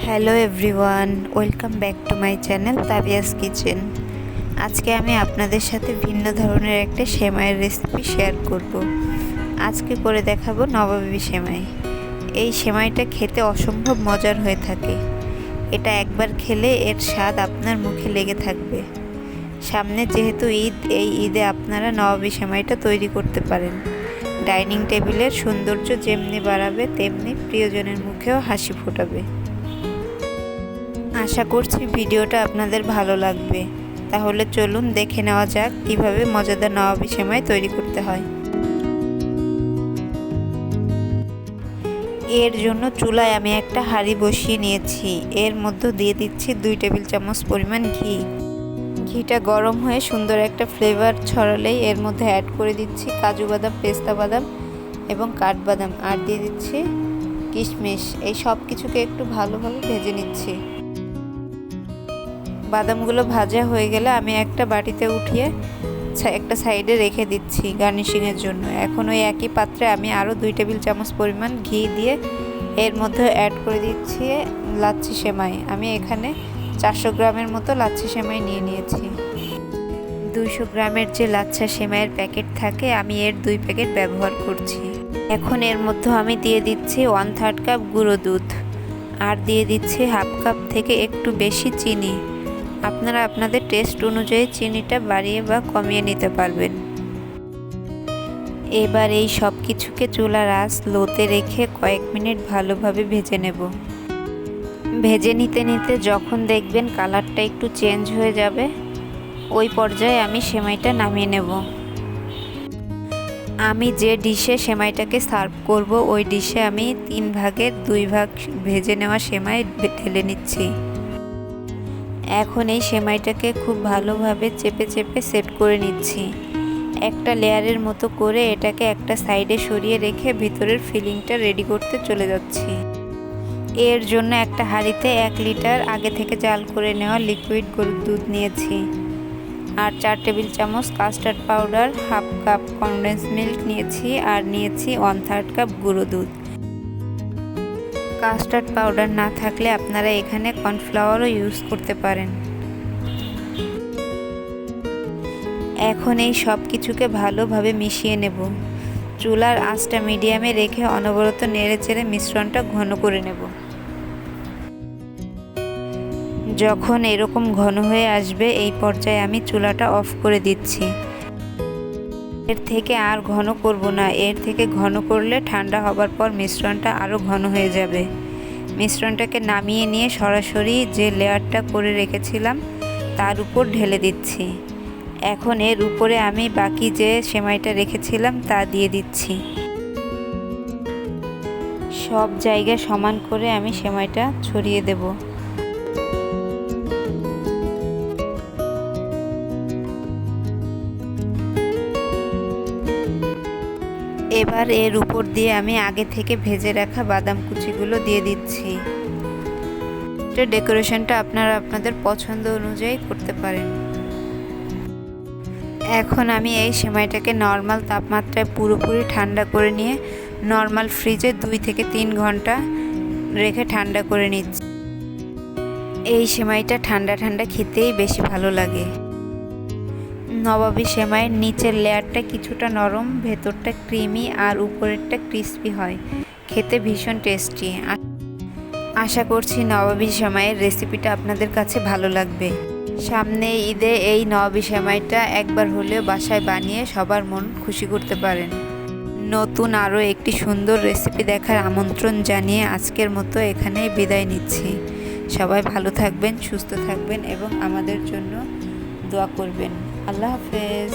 Hello everyone, welcome back to my channel Tabia's kitchen. আজকে আমি আপনাদের সাথে ভিন্ন ধরনের একটা সেমাইয়ের রেসিপি শেয়ার করব। আজকে করে দেখাবো নবাবী সেমাই। এই সেমাইটা খেতে অসম্ভব মজার হয়ে থাকে। এটা একবার খেলে এর স্বাদ আপনার মুখে লেগে থাকবে। সামনে যেহেতু ঈদ, এই ঈদে আপনারা নবাবী সেমাইটা তৈরি করতে পারেন। ডাইনিং টেবিলের সৌন্দর্য যেমনি বাড়াবে, তেমনি প্রিয়জনের মুখেও হাসি ফোটাবে। আশা করছি ভিডিওটা আপনাদের ভালো লাগবে। তাহলে চলুন দেখে নেওয়া যাক কিভাবে মজাদার নবাবী সেমাই তৈরি করতে হয়। এর জন্য চুলায় আমি একটা হাঁড়ি বসিয়ে নিয়েছি। এর মধ্যে দিয়ে দিচ্ছি 2 টেবিল চামচ পরিমাণ ঘি। ঘিটা গরম হয়ে সুন্দর একটা ফ্লেভার ছড়ালেই এর মধ্যে অ্যাড করে দিচ্ছি কাজু বাদাম, পেস্তা বাদাম এবং কাঠবাদাম, আর দিয়ে দিচ্ছি কিশমিশ। এই সব কিছুকে একটু ভালোভাবে ভেজে নিচ্ছি। বাদামগুলো ভাজা হয়ে গেলে আমি একটা বাটিতে উঠিয়ে একটা সাইডে রেখে দিচ্ছি গার্নিশিংয়ের জন্য। এখন ওই একই পাত্রে আমি আরও 2 টেবিল চামচ পরিমাণ ঘি দিয়ে এর মধ্যে অ্যাড করে দিচ্ছি লাচ্ছি সেমাই। আমি এখানে 400 গ্রামের মতো লাচ্ছি সেমাই নিয়ে নিয়েছি। 200 গ্রামের যে লাচ্ছা সেমাইয়ের প্যাকেট থাকে, আমি এর 2 প্যাকেট ব্যবহার করছি। এখন এর মধ্যে আমি দিয়ে দিচ্ছি 1/3 কাপ গুঁড়ো দুধ, আর দিয়ে দিচ্ছি হাফ কাপ থেকে একটু বেশি চিনি। আপনারা আপনাদের টেস্ট অনুযায়ী চিনিটা বাড়িয়ে বা কমিয়ে নিতে পারবেন। এবার এই সব কিছুকে চুলার আঁচ লোতে রেখে কয়েক মিনিট ভালোভাবে ভেজে নেব। ভেজে নিতে নিতে যখন দেখবেন কালারটা একটু চেঞ্জ হয়ে যাবে, ওই পর্যায়ে আমি সেমাইটা নামিয়ে নেব। আমি যে ডিশে সেমাইটাকে সার্ভ করব, ওই ডিশে আমি 3 ভাগের 2 ভাগ ভেজে নেওয়া সেমাই ঢেলে নিচ্ছি। এখন এই সেমাইটাকে খুব ভালোভাবে চেপে চেপে সেট করে নিচ্ছি। একটা লেয়ারের মতো করে এটাকে একটা সাইডে সরিয়ে রেখে ভিতরের ফিলিংটা রেডি করতে চলে যাচ্ছি। এর জন্য একটা হাঁড়িতে 1 লিটার আগে থেকে জাল করে নেওয়া লিকুইড গরুর দুধ নিয়েছি, আর 4 টেবিল চামচ custard powder, half cup condense milk নিয়েছি, আর নিয়েছি 1/3 কাপ গুঁড়ো দুধ। কাস্টার্ড পাউডার না থাকলে আপনারা এখানে কর্নফ্লাওয়ারও ইউজ করতে পারেন। এখন এই সব কিছুকে ভালোভাবে মিশিয়ে নেব। চুলার আঁচটা মিডিয়ামে রেখে অনবরত নেড়েচেড়ে মিশ্রণটা ঘন করে নেব। যখন এরকম ঘন হয়ে আসবে, এই পর্যায়ে আমি চুলাটা অফ করে দিচ্ছি। এর থেকে আর ঘন করব না। এর থেকে ঘন করলে ঠান্ডা হবার পর মিশ্রণটা আরও ঘন হয়ে যাবে। মিশ্রণটাকে নামিয়ে নিয়ে সরাসরি যে লেয়ারটা করে রেখেছিলাম তার উপর ঢেলে দিচ্ছি। এখন এর উপরে আমি বাকি যে সেমাইটা রেখেছিলাম তা দিয়ে দিচ্ছি। সব জায়গায় সমান করে আমি সেমাইটা ছড়িয়ে দেব। এবার এর উপর দিয়ে আমি আগে থেকে ভেজে রাখা বাদাম কুচিগুলো দিয়ে দিচ্ছি। ডেকোরেশনটা আপনারা আপনাদের পছন্দ অনুযায়ী করতে পারেন। এখন আমি এই সেমাইটাকে নর্মাল তাপমাত্রায় পুরোপুরি ঠান্ডা করে নিয়ে নর্মাল ফ্রিজে 2 থেকে 3 ঘন্টা রেখে ঠান্ডা করে নিচ্ছি। এই সেমাইটা ঠান্ডা ঠান্ডা খেতেই বেশি ভালো লাগে। নবাবী সেমাইয়ের নিচের লেয়ারটা কিছুটা নরম, ভেতরটা ক্রিমি আর উপরেরটা ক্রিস্পি হয়। খেতে ভীষণ টেস্টি। আশা করছি নবাবী সেমাইয়ের রেসিপিটা আপনাদের কাছে ভালো লাগবে। সামনে ঈদে এই নবাবী সেমাইটা একবার হলেও বাসায় বানিয়ে সবার মন খুশি করতে পারেন। নতুন আরও একটি সুন্দর রেসিপি দেখার আমন্ত্রণ জানিয়ে আজকের মতো এখানেই বিদায় নিচ্ছি। সবাই ভালো থাকবেন, সুস্থ থাকবেন এবং আমাদের জন্য দোয়া করবেন। আল্লাহ হাফেজ।